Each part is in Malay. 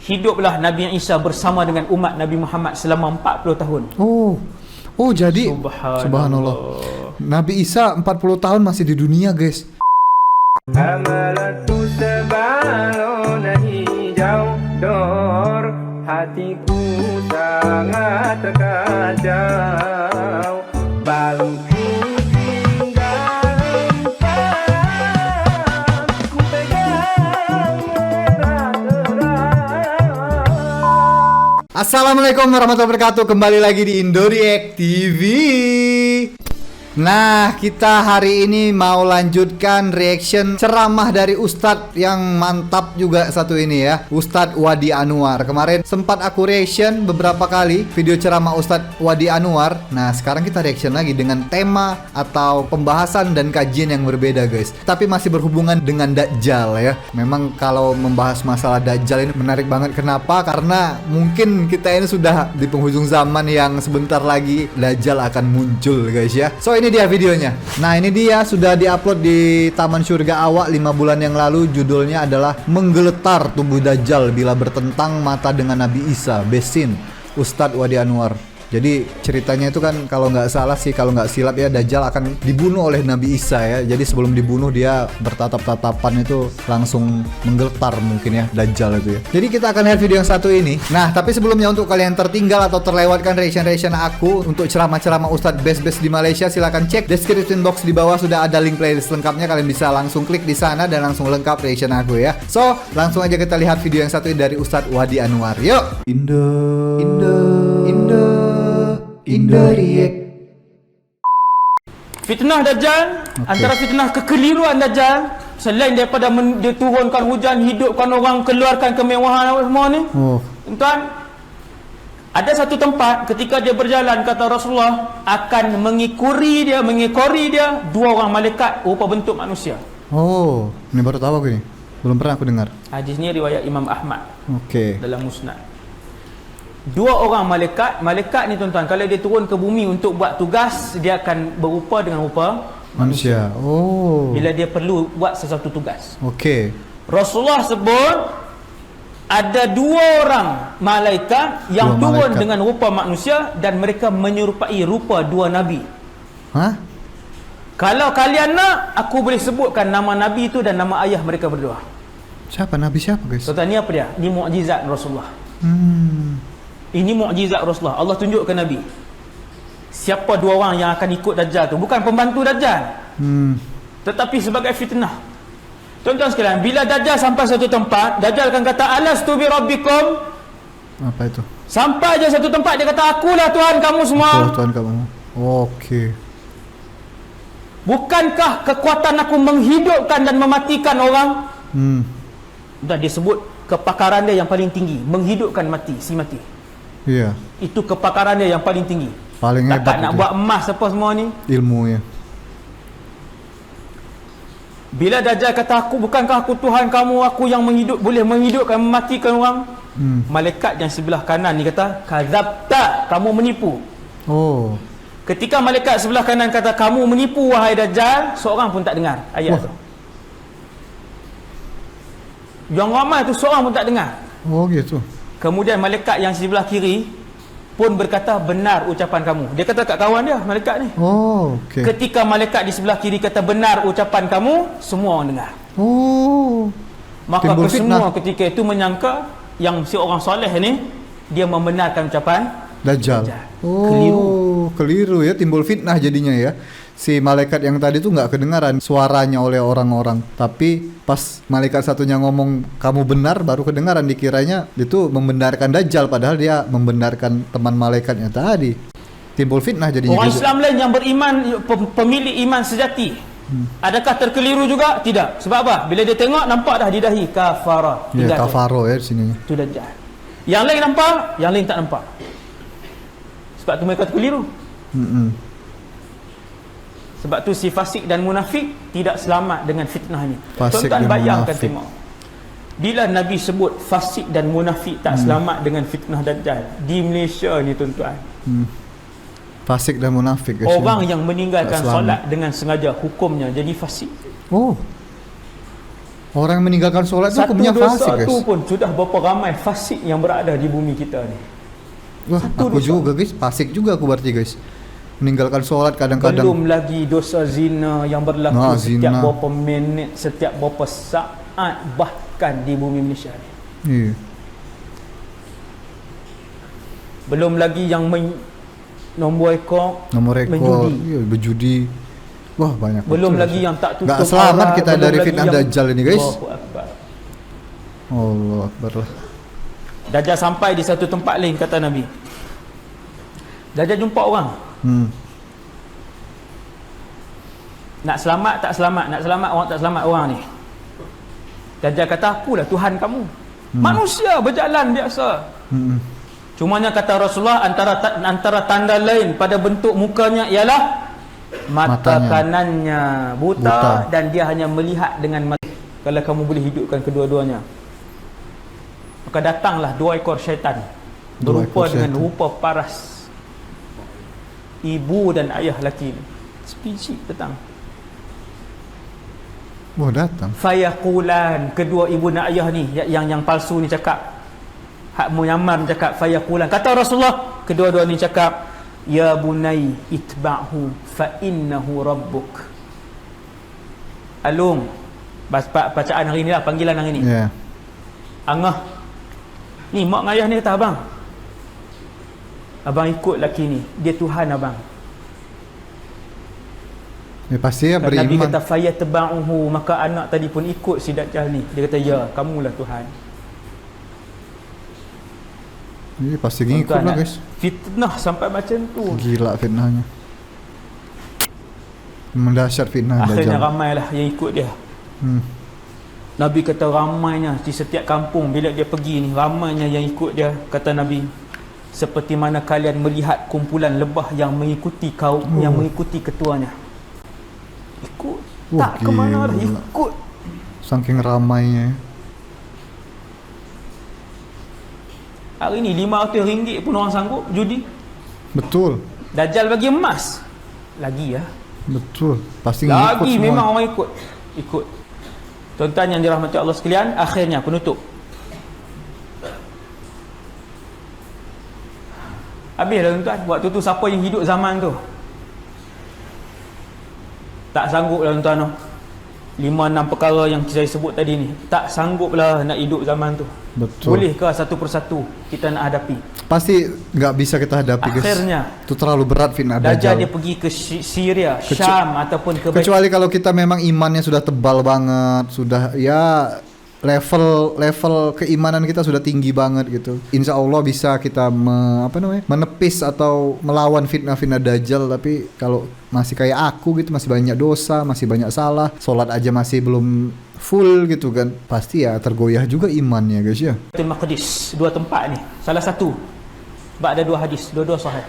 hiduplah Nabi Isa bersama dengan umat Nabi Muhammad selama 40 tahun. Oh jadi subhanallah. Nabi Isa 40 tahun masih di dunia, guys. Amalatu sebalona hijau dor, hatiku sangat terkacau. Balku tinggal empat, ku pegang merah terang. Assalamualaikum warahmatullahi wabarakatuh. Kembali lagi di Indoreact TV. Nah, kita hari ini mau lanjutkan reaction ceramah dari Ustadz yang mantap juga satu ini ya, Ustadz Wadi Anwar. Kemarin sempat aku reaction beberapa kali video ceramah Ustadz Wadi Anwar. Nah, sekarang kita reaction lagi dengan tema atau pembahasan dan kajian yang berbeda, guys. Tapi masih berhubungan dengan Dajjal ya. Memang kalau membahas masalah Dajjal ini menarik banget. Kenapa? Karena mungkin kita ini sudah di penghujung zaman yang sebentar lagi Dajjal akan muncul, guys ya. So ini dia videonya. Nah, ini dia sudah diupload di Taman Surga Awak 5 bulan yang lalu. Judulnya adalah Menggeletar Tubuh Dajjal Bila Bertentang Mata dengan Nabi Isa, Besin, Ustadz Wadi Anwar. Jadi ceritanya itu kan kalau nggak salah sih, kalau nggak silap ya, Dajjal akan dibunuh oleh Nabi Isa ya. Jadi sebelum dibunuh dia bertatap-tatapan itu langsung menggeletar mungkin ya Dajjal itu ya. Jadi kita akan lihat video yang satu ini. Nah, tapi sebelumnya untuk kalian yang tertinggal atau terlewatkan reaction aku untuk ceramah-ceramah Ustadz best di Malaysia, silahkan cek description box di bawah, sudah ada link playlist lengkapnya. Kalian bisa langsung klik di sana dan langsung lengkap reaction aku ya. So, langsung aja kita lihat video yang satu ini dari Ustadz Wadi Anwar. Yuk. Indoreact. Fitnah Dajjal, antara fitnah kekeliruan Dajjal, selain daripada dia turunkan hujan, hidupkan orang, keluarkan kemewahan semua ni. Tuan, ada satu tempat ketika dia berjalan, kata Rasulullah, akan mengikori dia dua orang malaikat rupa bentuk manusia. Oh, ini baru tahu aku ini. Belum pernah aku dengar. Hadis ni riwayat Imam Ahmad. Okey. Dalam Musnad. Dua orang malaikat ni tuan-tuan, kalau dia turun ke bumi untuk buat tugas, dia akan berupa dengan rupa manusia. Oh. Bila dia perlu buat sesuatu tugas. Okey. Rasulullah sebut ada dua orang malaikat yang turun dengan rupa manusia dan mereka menyerupai rupa dua nabi. Hah? Kalau kalian nak, aku boleh sebutkan nama nabi itu dan nama ayah mereka berdua. Siapa nabi siapa, guys? Tuan-tuan, ni apa dia? Ni mukjizat Rasulullah. Ini mukjizat Rasulullah. Allah tunjuk ke Nabi siapa dua orang yang akan ikut Dajjal tu. Bukan pembantu Dajjal, tetapi sebagai fitnah. Tuan-tuan sekalian, bila Dajjal sampai satu tempat, Dajjal akan kata, alastu bi rabbikum. Apa itu? Sampai je satu tempat, dia kata, akulah Tuhan kamu semua. Akulah Tuhan kamu. Okey. Bukankah kekuatan aku menghidupkan dan mematikan orang? Dan dia sebut kepakaran dia yang paling tinggi, menghidupkan si mati. Iya. Itu kepakaran dia yang paling tinggi. Paling hebat. Nak buat emas apa semua ni? Ilmu ya. Bila Dajjal kata, bukankah aku Tuhan kamu, aku yang boleh menghidupkan, mematikan orang? Malaikat yang sebelah kanan ni kata, kadzabta, kamu menipu. Oh. Ketika malaikat sebelah kanan kata, kamu menipu wahai Dajjal, seorang pun tak dengar ayat tu. Yang ramai tu seorang pun tak dengar. Oh gitu. Kemudian malaikat yang sebelah kiri pun berkata, benar ucapan kamu. Dia kata kat kawan dia, malaikat ni. Oh, okey. Ketika malaikat di sebelah kiri kata, benar ucapan kamu, semua orang dengar. Oh. Maka kesemua ketika itu menyangka yang si orang soleh ni, dia membenarkan ucapan Dajjal. Oh, keliru ya, timbul fitnah jadinya ya. Si malaikat yang tadi tuh nggak kedengaran suaranya oleh orang-orang, tapi pas malaikat satunya ngomong kamu benar, baru kedengaran, dikiranya itu membenarkan Dajjal, padahal dia membenarkan teman malaikatnya tadi. Timbul fitnah jadinya. Orang Islam lain yang beriman, pemilik iman sejati, adakah terkeliru juga? Tidak. Sebab apa? Bila dia tengok, nampak dah di dahi kafara. Ya, kafaro ya di sini. Itu Dajjal. Yang lain nampak, yang lain tak nampak. Sebab tu mereka terkeliru. Sebab tu si fasik dan munafik tidak selamat dengan fitnah ni. Tuan-tuan bayangkan tengok, bila Nabi sebut fasik dan munafik tak selamat dengan fitnah Dajjal di Malaysia ni tuan-tuan, fasik dan munafik, orang yang meninggalkan solat dengan sengaja, hukumnya jadi fasik. Oh. Orang yang meninggalkan sholat itu Satu hukumnya fasik, dosa guys. tu pun sudah berapa ramai fasik yang berada di bumi kita ni. Wah, satu aku dosa. juga guys, fasik juga aku berarti guys. Meninggalkan sholat kadang-kadang. Belum lagi dosa zina yang berlaku Nah, setiap zina. berapa minit, setiap berapa saat, bahkan di bumi Malaysia ni. Iya. Belum lagi yang nombor ekor, Nomor rekor, menjudi. iya, berjudi. Wah, banyak. Belum betul. lagi yang tak tutup Nggak selamat aurat, kita belum dari lagi fitnah yang- Dajjal ini, guys. Allahu Akbar. Allah Akbar lah. Dajjal sampai di satu tempat lain, kata Nabi. Dajjal jumpa orang. Nak selamat tak selamat, nak selamat orang tak selamat orang ni. Dajjal kata, akulah Tuhan kamu. Manusia berjalan biasa. Cumanya kata Rasulullah, antara tanda lain pada bentuk mukanya ialah mata Matanya. kanannya buta, Buta. dan dia hanya melihat dengan mata. Kalau kamu boleh hidupkan kedua-duanya, maka datanglah 2 ekor syaitan Dua berupa ekor dengan syaitan. rupa paras ibu dan ayah lelaki ni. Spesifik datang. Wah, datang. Fayaqulan, kedua ibu dan ayah ni yang palsu ni cakap, hak munyamar cakap fayaqulan. Kata Rasulullah, kedua-dua ni cakap, ya bunai itba'hu fa innahu rabbuk. Alung, bacaan hari ni lah, panggilan hari ni. Ya. Angah, ni mak dengan ayah ni kata, abang ikut laki ni, dia Tuhan abang. Ya pasti ya Nabi beriman. kata fayatba'uhu, maka anak tadi pun ikut si Dajjal ni. Dia kata, ya, kamulah Tuhan. Ini pasti ngikut Tuan lah nak guys. fitnah sampai macam tu. Gila fitnahnya. Mendahsyat fitnah Akhirnya Dajjal. ramailah yang ikut dia. Nabi kata ramainya di setiap kampung bila dia pergi ni, ramainya yang ikut dia. Kata Nabi, seperti mana kalian melihat kumpulan lebah yang mengikuti kaum, yang mengikuti ketuanya. Ikut. Tak ke mana dah, gila. ikut. Saking ramainya. Hari ni RM500 pun orang sanggup judi. Betul. Dajjal bagi emas. Lagi ya. Betul. Pasti ngikut Lagi semua. memang orang ikut. Ikut. Tuan-tuan yang dirahmati Allah sekalian, akhirnya penutup. Habis dah tuan-tuan. Waktu tu siapa yang hidup zaman tu? Tak sanggup lah tuan-tuan. 5-6 perkara yang saya sebut tadi ni. Tak sanggup lah nak hidup zaman tu. Betul. Bolehkah satu persatu kita nak hadapi? Pasti nggak bisa kita hadapi guys. Akhirnya Itu terlalu berat fitnah Dajjal dia Dajjal. pergi ke Syria, Syam ataupun ke Kecuali kalau kita memang imannya sudah tebal banget, sudah ya level keimanan kita sudah tinggi banget gitu. Insya Allah bisa kita menepis atau melawan fitnah-fitnah Dajjal. Tapi kalau masih kayak aku gitu, masih banyak dosa, masih banyak salah, sholat aja masih belum full gitu kan, pasti ya tergoyah juga imannya guys ya. Baitul Maqdis, 2 tempat ni. Salah satu sebab ada 2 hadis, dua-dua sahih.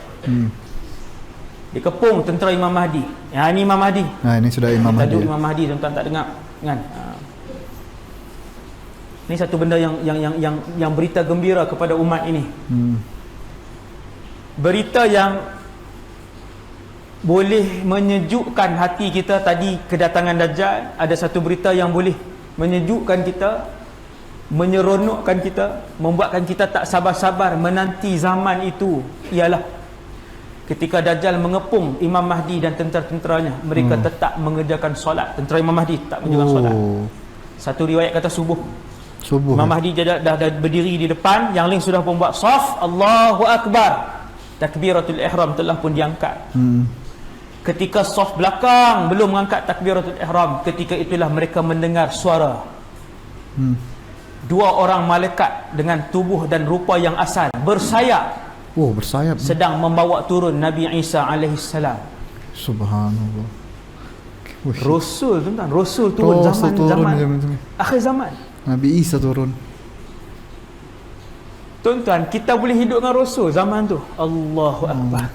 Dikepung tentera Imam Mahdi. Yang ini Imam Mahdi. Nah ini sudah Imam Mahdi. Tajuk Ya. Imam Mahdi tuan-tuan tak dengar kan? Ini satu benda yang berita gembira kepada umat ini. Berita yang boleh menyejukkan hati kita. Tadi kedatangan Dajjal, ada satu berita yang boleh menyejukkan kita, menyeronokkan kita, membuatkan kita tak sabar-sabar menanti zaman itu. Ialah ketika Dajjal mengepung Imam Mahdi dan tentera-tenteranya, mereka tetap mengerjakan solat. Tentera Imam Mahdi tak mengerjakan solat. Satu riwayat kata subuh. Imam Mahdi dah berdiri di depan, yang lain sudah pun buat saf, Allahu Akbar. Takbiratul ihram telah pun diangkat. Ketika saf belakang belum mengangkat takbiratul ihram, ketika itulah mereka mendengar suara. 2 orang malaikat dengan tubuh dan rupa yang asal bersayap, bersayap. sedang membawa turun Nabi Isa alaihi salam. Subhanallah. Rasul tuan-tuan, Rasul turun zaman akhir zaman. Nabi Isa turun. Tuan-tuan, kita boleh hidup dengan Rasul zaman tu. Allahu Akbar.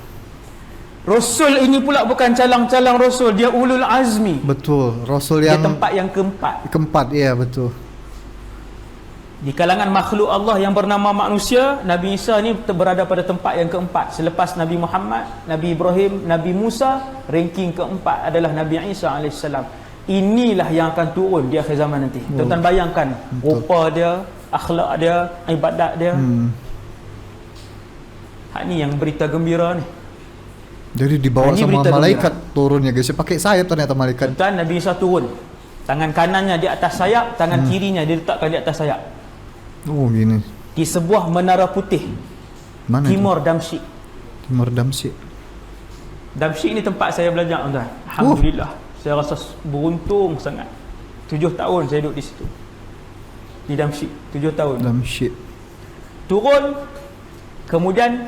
Rasul ini pula bukan calang-calang Rasul, dia ulul azmi. Betul. Rasul Dia yang tempat yang keempat. iya betul. Di kalangan makhluk Allah yang bernama manusia, Nabi Isa ni berada pada tempat yang keempat. Selepas Nabi Muhammad, Nabi Ibrahim, Nabi Musa, ranking keempat adalah Nabi Isa AS. inilah yang akan turun di akhir zaman nanti. Tuan-tuan bayangkan rupa dia, akhlak dia, ibadat dia. Hak ni yang berita gembira ni. Jadi dibawa Ini sama berita malaikat turunnya guys. Dia pakai sayap ternyata malaikat. Tuan, Nabi Isa turun. Tangan kanannya di atas sayap, tangan kirinya dia letakkan di atas sayap. Oh gini. Di sebuah menara putih. Mana Timur Damsyik. Timur Damsyik. Damsyik ni tempat saya belajar tuan. Alhamdulillah. Saya rasa beruntung sangat. 7 tahun saya duduk di situ. Di Damsyik, 7 tahun. Damsyik. Turun. Kemudian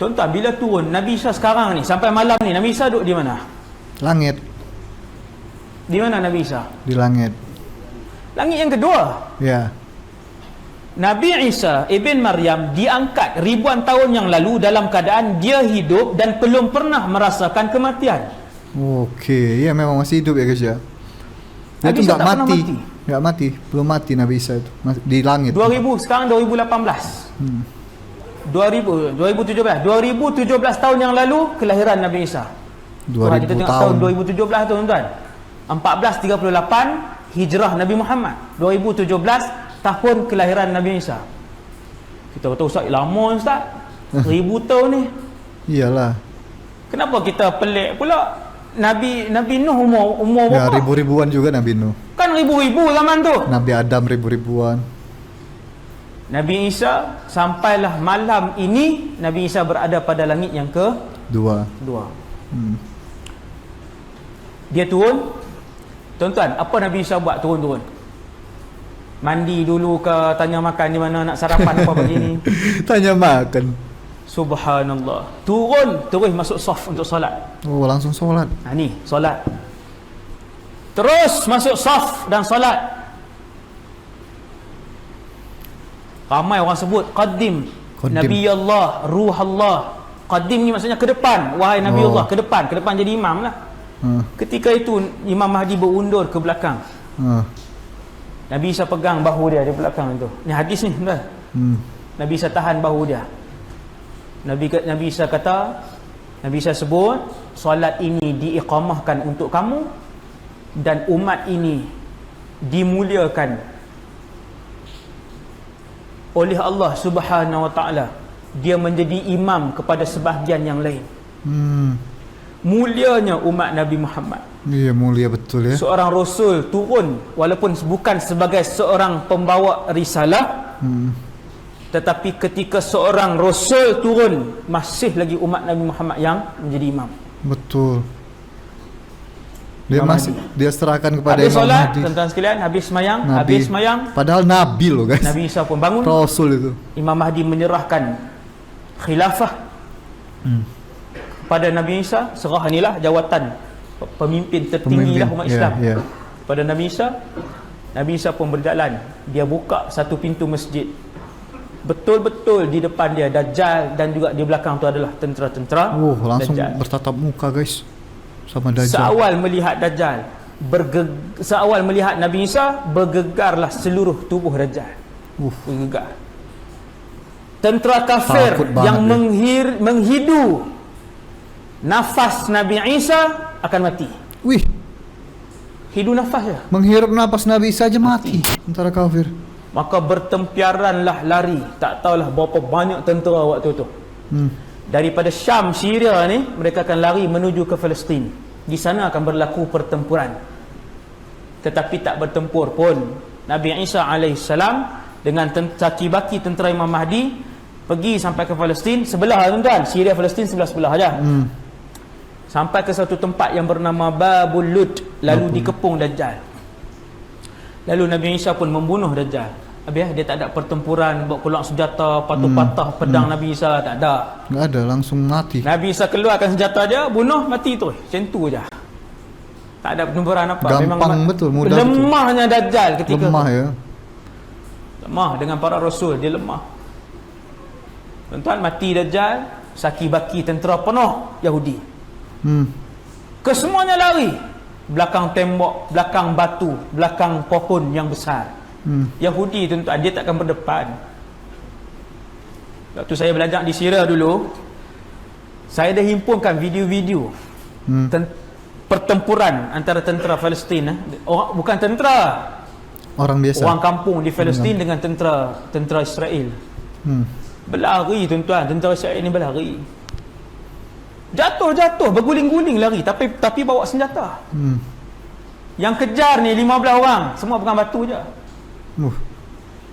tuan-tuan, bila turun Nabi Isa sekarang ni sampai malam ni, Nabi Isa duduk di mana? Langit. Di mana Nabi Isa? Di langit. Langit yang kedua. Ya. Nabi Isa Ibn Maryam diangkat ribuan tahun yang lalu dalam keadaan dia hidup dan belum pernah merasakan kematian. Okey, ya memang masih hidup ya guys ya. Dia Nabi tu Isa tak tak pernah mati. mati. Enggak mati, belum mati Nabi Isa itu. Di langit. 2000, sekarang 2018. 2017 tahun yang lalu kelahiran Nabi Isa. 2000 kita tengok tahun. tahun 2017 tu tuan-tuan. 1438 hijrah Nabi Muhammad. 2017 tahun kelahiran Nabi Isa. Kita kata ustaz lama ustaz. 1000 tahun ni. Iyalah. Kenapa kita pelik pula? Nabi Nuh umur Ya berapa? ribu-ribuan juga Nabi Nuh. Kan ribu-ribu zaman tu. Nabi Adam ribu-ribuan. Nabi Isa sampailah malam ini Nabi Isa berada pada langit yang Dua. kedua. Dia turun. Tuan-tuan, apa Nabi Isa buat turun-turun? Mandi dulu ke, tanya makan di mana, nak sarapan apa pagi ni? Tanya makan. Subhanallah. Turun terus masuk saf untuk solat. Oh langsung solat. Ha ni, solat. Terus masuk saf dan solat. Ramai orang sebut Qaddim Nabi Allah, Ruh Allah. Qaddim ni maksudnya ke depan. Wahai Nabi Allah, ke depan. Ke depan jadi imam lah. Ketika itu Imam Mahdi berundur ke belakang. Nabi Isa pegang bahu dia di belakang tu. Ni hadis ni tuan. Nabi Isa tahan bahu dia. Nabi Isa kata, Nabi Isa sebut, solat ini diiqamahkan untuk kamu dan umat ini dimuliakan oleh Allah Subhanahu wa taala. Dia menjadi imam kepada sebahagian yang lain. Mulianya umat Nabi Muhammad. Iya mulia betul ya. Seorang rasul turun walaupun bukan sebagai seorang pembawa risalah, tetapi ketika seorang rasul turun masih lagi umat Nabi Muhammad yang menjadi imam. Betul. Dia Imam masih Mahdi. dia serahkan kepada Habis Imam solat, Mahdi. tuan-tuan sekalian, habis semayang, Nabi. habis semayang, Padahal Nabi loh guys. Nabi Isa pun bangun. Rasul itu. Imam Mahdi menyerahkan khilafah pada Nabi Isa. Serah inilah jawatan pemimpin tertinggi lah umat Islam pada Nabi Isa. Nabi Isa pun berjalan. Dia buka satu pintu masjid. Betul-betul di depan dia Dajjal dan juga di belakang tu adalah tentera-tentera. Oh langsung Dajjal. bertatap muka guys sama Dajjal. Seawal melihat Dajjal, seawal melihat Nabi Isa, bergegarlah seluruh tubuh Dajjal. Bergegar. Tentera kafir Takut banget yang dia. menghidu nafas Nabi Isa akan mati. Wih, Hidu nafas dia. menghirup napas Nabi saja mati. Tentara kafir. Maka bertempiaranlah lari. Tak tahulah berapa banyak tentera waktu tu. Daripada Syam, Syria ni, mereka akan lari menuju ke Palestin. Di sana akan berlaku pertempuran. Tetapi tak bertempur pun. Nabi Isa AS dengan caci baki tentera Imam Mahdi pergi sampai ke Palestin. Sebelah tuan-tuan, Syria Palestin sebelah-sebelah aja. Sampai ke satu tempat yang bernama Babul Lud. Lalu dikepung Dajjal. Lalu Nabi Isa pun membunuh Dajjal. Habis dia tak ada pertempuran, bawa keluar senjata, patah pedang Nabi Isa, tak ada. Nggak ada, langsung mati. Nabi Isa keluarkan senjata dia, bunuh, mati tu. Macam tu je. Tak ada pertempuran apa. Gampang betul, mudah lemahnya Dajjal ketika Lemah tu. ya. Lemah dengan para rasul, dia lemah. Tuan-tuan, mati Dajjal, saki baki tentera penuh Yahudi. Kesemuanya lari. Belakang tembok, belakang batu, belakang pohon yang besar. Yahudi tuan-tuan, dia takkan berdepan. Waktu saya belajar di Syria dulu, saya dah himpunkan video-video pertempuran antara tentera Palestin, orang bukan tentera, Orang biasa. orang kampung di Palestin dengan tentera Israel. Berlari tuan-tuan, tentera Israel ni berlari. Jatuh, berguling-guling lari, tapi bawa senjata. Yang kejar ni 15 orang, semua pegang batu je.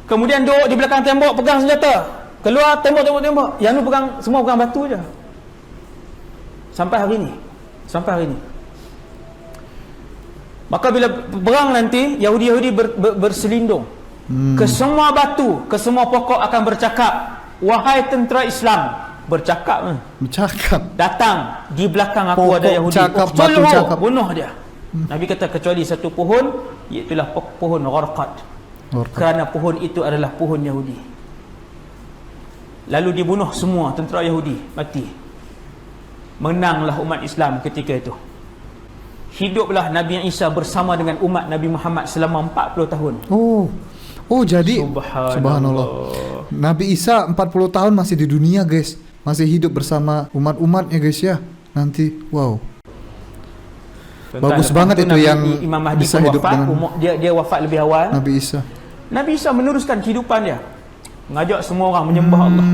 Kemudian duduk di belakang tembok pegang senjata. Keluar tembok. Yang ni semua pegang batu je. Sampai hari ni. Maka bila perang nanti, Yahudi berselindung ke semua batu, ke semua pokok akan bercakap, wahai tentera Islam, bercakap. Datang di belakang aku Pokok ada Yahudi. cakap, batu cakap. Bunuh dia. Nabi kata kecuali satu pohon, iaitulah pohon Gharqad. Kerana pohon itu adalah pohon Yahudi. Lalu dibunuh semua tentera Yahudi, mati. Menanglah umat Islam ketika itu. Hiduplah Nabi Isa bersama dengan umat Nabi Muhammad selama 40 tahun. Oh jadi Subhanallah. Nabi Isa 40 tahun masih di dunia, guys. Masih hidup bersama umat-umatnya, guys ya. Nanti wow. Bagus banget itu yang Imam Mahdi bisa hidup wafat, dengan dia wafat lebih awal. Nabi Isa. Nabi Isa meneruskan kehidupan dia. Mengajak semua orang menyembah Allah.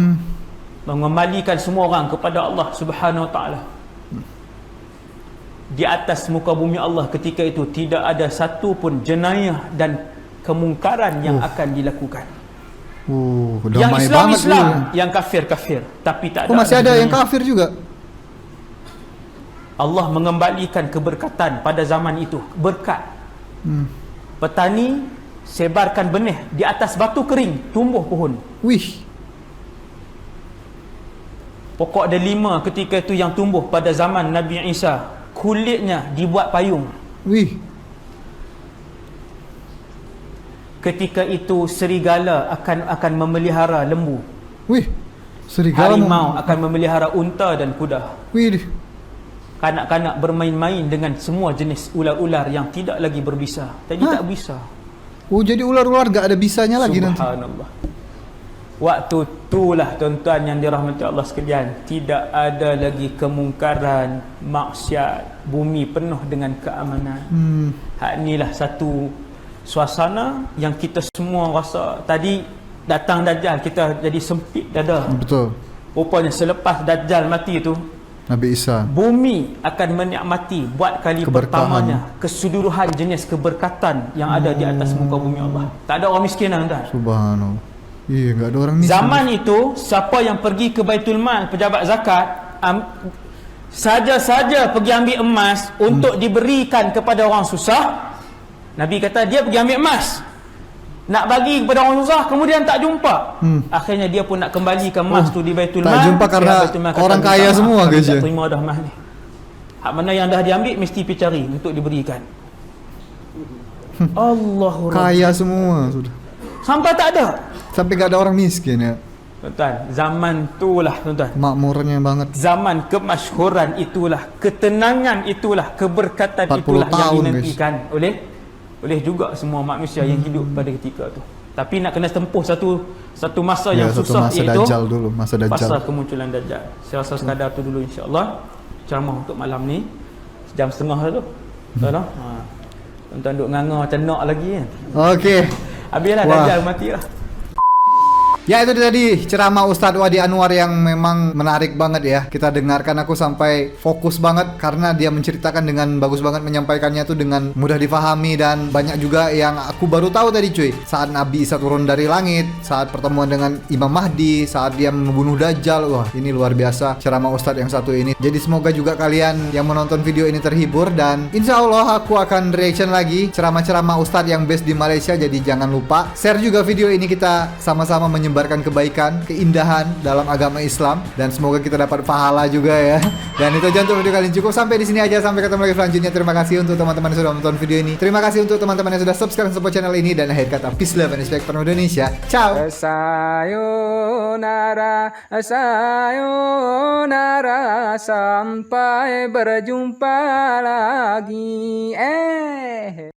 Mengembalikan semua orang kepada Allah Subhanahu Wa Taala. Di atas muka bumi Allah ketika itu tidak ada satu pun jenayah dan kemungkaran yang akan dilakukan. Yang Damai Islam, banget yang kafir, tapi tak ada. masih ada yang kafir juga. Allah mengembalikan keberkatan pada zaman itu. Berkat. Petani sebarkan benih di atas batu kering, tumbuh pohon. Wih. Pokok ada 5 ketika itu yang tumbuh pada zaman Nabi Isa. Kulitnya dibuat payung. Wih. Ketika itu serigala akan memelihara lembu. Wih. Serigala Harimau akan memelihara unta dan kuda. Wih. Kanak-kanak bermain-main dengan semua jenis ular-ular yang tidak lagi berbisa. Tadi tak bisa. Oh, jadi ular-ular gak ada bisanya lagi nanti. Subhanallah. Waktu itulah tuan-tuan yang dirahmati Allah sekalian, tidak ada lagi kemungkaran, maksiat, bumi penuh dengan keamanan. Hak inilah satu suasana yang kita semua rasa. Tadi datang Dajjal, kita jadi sempit dada. Betul. Rupanya selepas Dajjal mati tu, Nabi Isa, bumi akan menikmati buat kali pertamanya keseluruhan jenis keberkatan yang ada di atas muka bumi Allah. Tak ada orang miskin tuan. Subhanallah. Iya, gak ada orang miskin. Zaman itu, siapa yang pergi ke Baitul Mal, pejabat zakat, saja-saja pergi ambil emas untuk diberikan kepada orang susah. Nabi kata dia pergi ambil emas, nak bagi kepada orang susah, kemudian tak jumpa. Akhirnya dia pun nak kembalikan emas tu di Baitul Mal. Tak jumpa karena orang kaya semua, guys. Tak terima dah emas ni. Hak mana yang dah diambil mesti pergi cari untuk diberikan. Allahu Rabb. Kaya semua sudah. Sampai tak ada. Sampai gak ada orang miskin ya. Tuan, zaman itulah tuan. Makmurnya banget. Zaman kemasyhuran itulah, ketenangan itulah, keberkatan 40 itulah yang tahun, dinantikan oleh juga semua manusia yang hidup pada ketika itu. Tapi nak kena tempuh satu masa yang susah, masa iaitu Dajjal dulu, masa pasal kemunculan Dajjal. Saya rasa sekadar tu dulu insya-Allah. Ceramah untuk malam ni sejam setengah tu. Tuan-tuan. Tuan-tuan duk nganga macam nak lagi kan. Okey. Habislah Dajjal matilah. Ya, itu tadi ceramah Ustadz Wadi Anwar yang memang menarik banget ya. Kita dengarkan, aku sampai fokus banget karena dia menceritakan dengan bagus banget, menyampaikannya tuh dengan mudah difahami. Dan banyak juga yang aku baru tahu tadi cuy. Saat Nabi Isa turun dari langit, saat pertemuan dengan Imam Mahdi, saat dia membunuh Dajjal. Wah, ini luar biasa ceramah Ustadz yang satu ini. Jadi semoga juga kalian yang menonton video ini terhibur. Dan insya Allah aku akan reaction lagi ceramah-ceramah Ustadz yang best di Malaysia. Jadi jangan lupa share juga video ini, kita sama-sama menyebarkan kebaikan, keindahan dalam agama Islam, dan semoga kita dapat pahala juga ya. Dan itu aja untuk video kali ini, cukup sampai di sini aja. Sampai ketemu lagi selanjutnya. Terima kasih untuk teman-teman yang sudah menonton video ini. Terima kasih untuk teman-teman yang sudah subscribe support channel ini. Dan akhir kata, peace, love, and respect for Indonesia. Ciao. Sayonara, sayonara, sampai berjumpa lagi.